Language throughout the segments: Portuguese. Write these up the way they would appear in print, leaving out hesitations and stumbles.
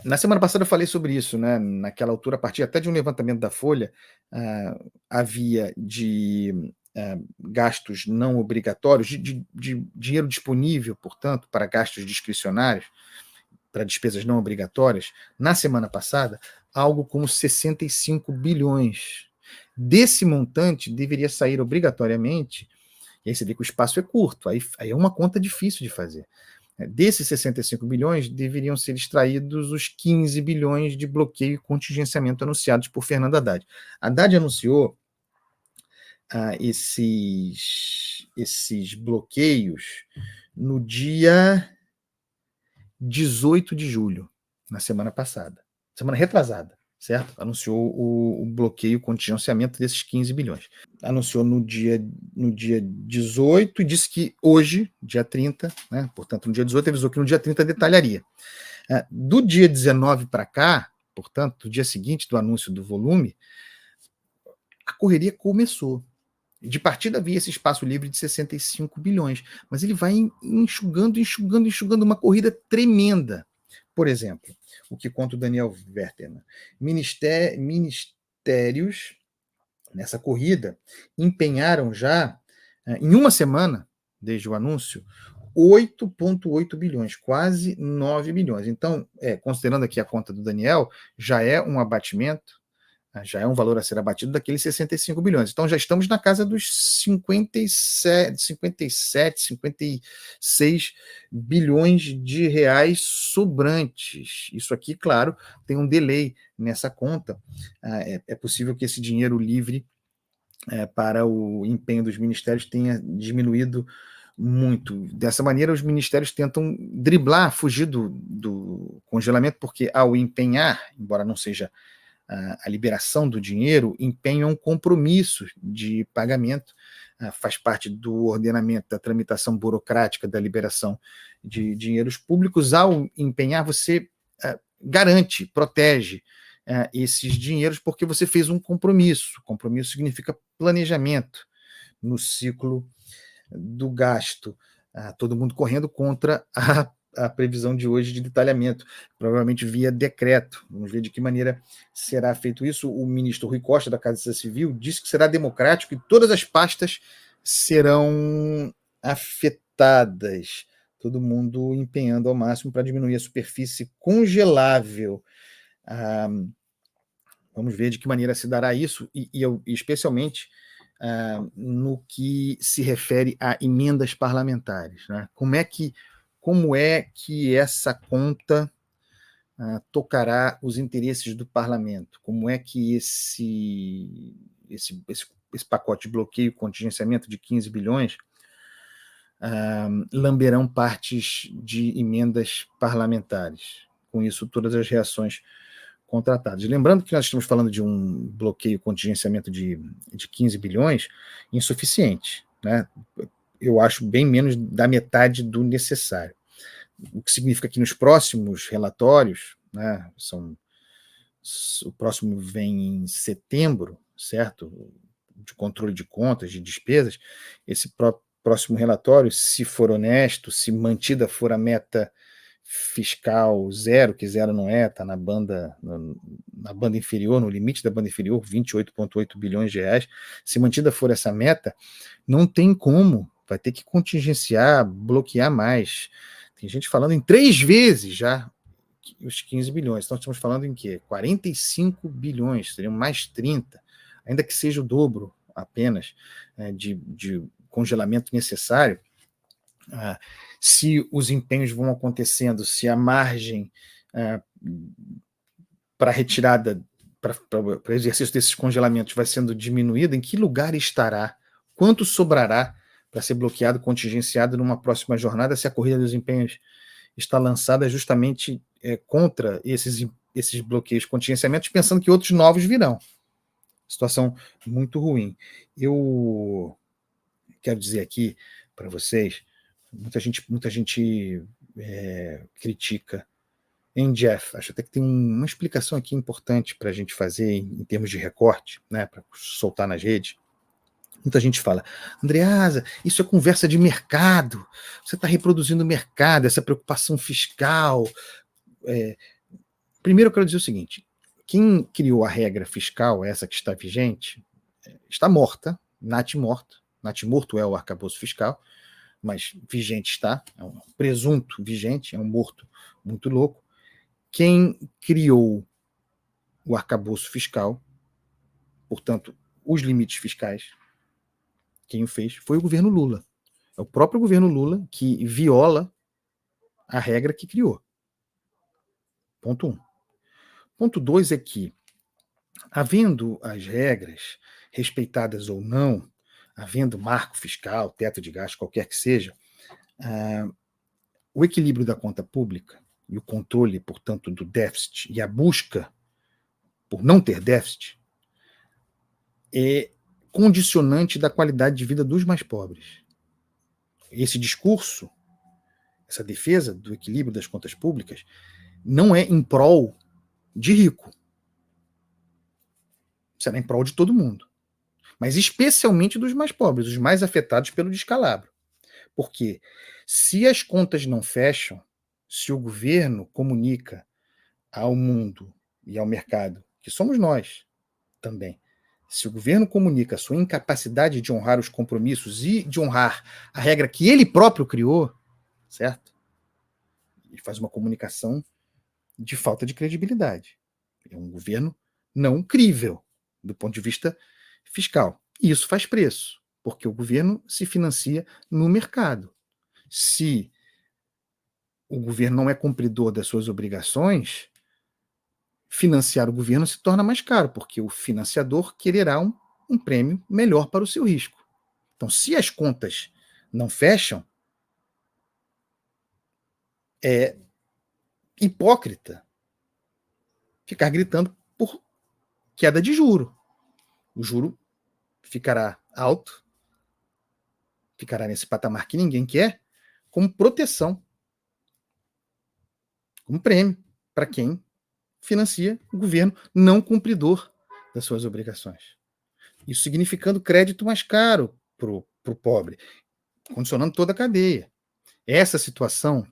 Na semana passada eu falei sobre isso, né? Naquela altura, a partir até de um levantamento da Folha, havia de gastos não obrigatórios, de dinheiro disponível, portanto, para gastos discricionários, para despesas não obrigatórias, na semana passada, algo como 65 bilhões. Desse montante, deveria sair obrigatoriamente, e aí você vê que o espaço é curto, aí é uma conta difícil de fazer. Desses 65 bilhões, deveriam ser extraídos os 15 bilhões de bloqueio e contingenciamento anunciados por Fernando Haddad. Haddad anunciou esses bloqueios no dia 18 de julho, na semana passada, semana retrasada, certo? Anunciou o bloqueio, o contingenciamento desses 15 bilhões. Anunciou no dia 18 e disse que hoje, dia 30, né, portanto, no dia 18, avisou que no dia 30 detalharia. Do dia 19 para cá, portanto, do dia seguinte do anúncio do volume, a correria começou. De partida havia esse espaço livre de 65 bilhões, mas ele vai enxugando, uma corrida tremenda. Por exemplo, o que conta o Daniel Werthmann. Ministérios, nessa corrida, empenharam já, em uma semana, desde o anúncio, 8,8 bilhões, quase 9 bilhões. Então, considerando aqui a conta do Daniel, já é um abatimento, já é um valor a ser abatido daqueles 65 bilhões. Então já estamos na casa dos 56 bilhões de reais sobrantes. Isso aqui, claro, tem um delay nessa conta. É possível que esse dinheiro livre para o empenho dos ministérios tenha diminuído muito. Dessa maneira, os ministérios tentam driblar, fugir do congelamento, porque ao empenhar, embora não seja a liberação do dinheiro, empenham compromissos de pagamento, faz parte do ordenamento da tramitação burocrática da liberação de dinheiros públicos. Ao empenhar, você garante, protege esses dinheiros, porque você fez um compromisso. Compromisso significa planejamento no ciclo do gasto. Todo mundo correndo contra a previsão de hoje de detalhamento, provavelmente via decreto. Vamos ver de que maneira será feito isso. O ministro Rui Costa, da Casa Civil, disse que será democrático e todas as pastas serão afetadas. Todo mundo empenhando ao máximo para diminuir a superfície congelável. Vamos ver de que maneira se dará isso, e especialmente no que se refere a emendas parlamentares, né? Como é que essa conta tocará os interesses do parlamento? Como é que esse pacote de bloqueio, contingenciamento de 15 bilhões lamberão partes de emendas parlamentares? Com isso, todas as reações contratados. Lembrando que nós estamos falando de um bloqueio, contingenciamento de 15 bilhões insuficiente, né? Eu acho bem menos da metade do necessário. O que significa que nos próximos relatórios, né, o próximo vem em setembro, certo? De controle de contas, de despesas, esse próximo relatório, se for honesto, se mantida for a meta fiscal zero, que zero não está na banda inferior, no limite da banda inferior, 28,8 bilhões de reais, se mantida for essa meta, não tem como, vai ter que contingenciar, bloquear mais. Tem gente falando em 3 vezes já os 15 bilhões, então estamos falando em quê? 45 bilhões, seriam mais 30, ainda que seja o dobro apenas de congelamento necessário. Se os empenhos vão acontecendo, se a margem para retirada, para o exercício desses congelamentos vai sendo diminuída, em que lugar estará? Quanto sobrará para ser bloqueado, contingenciado numa próxima jornada, se a corrida dos empenhos está lançada justamente contra esses bloqueios, contingenciamentos, pensando que outros novos virão? Situação muito ruim. Eu quero dizer aqui para vocês, muita gente critica em Jeff. Acho até que tem uma explicação aqui importante para a gente fazer em termos de recorte, né, para soltar nas redes. Muita gente fala, Andreasa, isso é conversa de mercado, você está reproduzindo o mercado, essa preocupação fiscal, Primeiro eu quero dizer o seguinte: quem criou a regra fiscal, essa que está vigente, está morta, natimorto é o arcabouço fiscal, mas vigente está, é um presunto vigente, é um morto muito louco. Quem criou o arcabouço fiscal, portanto, os limites fiscais, quem o fez foi o governo Lula. É o próprio governo Lula que viola a regra que criou. Ponto 1. Ponto 2 é que, havendo as regras respeitadas ou não, havendo marco fiscal, teto de gasto, qualquer que seja, o equilíbrio da conta pública e o controle, portanto, do déficit e a busca por não ter déficit é condicionante da qualidade de vida dos mais pobres. Esse discurso, essa defesa do equilíbrio das contas públicas, não é em prol de rico. Será em prol de todo mundo. Mas especialmente dos mais pobres, os mais afetados pelo descalabro. Porque se as contas não fecham, se o governo comunica ao mundo e ao mercado, que somos nós também, se o governo comunica a sua incapacidade de honrar os compromissos e de honrar a regra que ele próprio criou, certo? Ele faz uma comunicação de falta de credibilidade. É um governo não crível do ponto de vista fiscal. E isso faz preço, porque o governo se financia no mercado. Se o governo não é cumpridor das suas obrigações, financiar o governo se torna mais caro, porque o financiador quererá um prêmio melhor para o seu risco. Então, se as contas não fecham, é hipócrita ficar gritando por queda de juro. O juro ficará alto, ficará nesse patamar que ninguém quer, como proteção, como prêmio para quem financia o governo não cumpridor das suas obrigações. Isso significando crédito mais caro para o pobre, condicionando toda a cadeia. Essa situação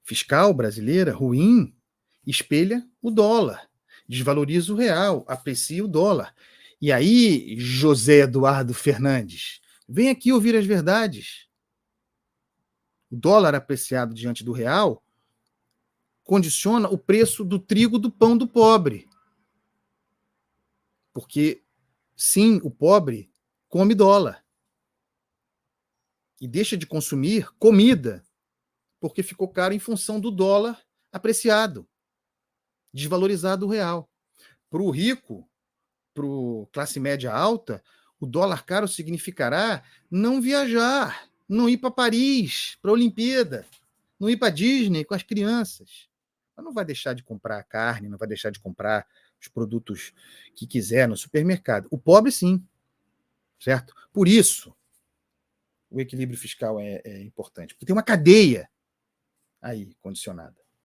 fiscal brasileira ruim espelha o dólar, desvaloriza o real, aprecia o dólar. E aí, José Eduardo Fernandes, vem aqui ouvir as verdades. O dólar apreciado diante do real condiciona o preço do trigo do pão do pobre. Porque, sim, o pobre come dólar. E deixa de consumir comida, porque ficou caro em função do dólar apreciado, desvalorizado o real. Para o rico, para a classe média alta, o dólar caro significará não viajar, não ir para Paris, para a Olimpíada, não ir para Disney com as crianças. Mas não vai deixar de comprar carne, não vai deixar de comprar os produtos que quiser no supermercado. O pobre, sim, certo? Por isso, o equilíbrio fiscal é importante, porque tem uma cadeia aí condicionada.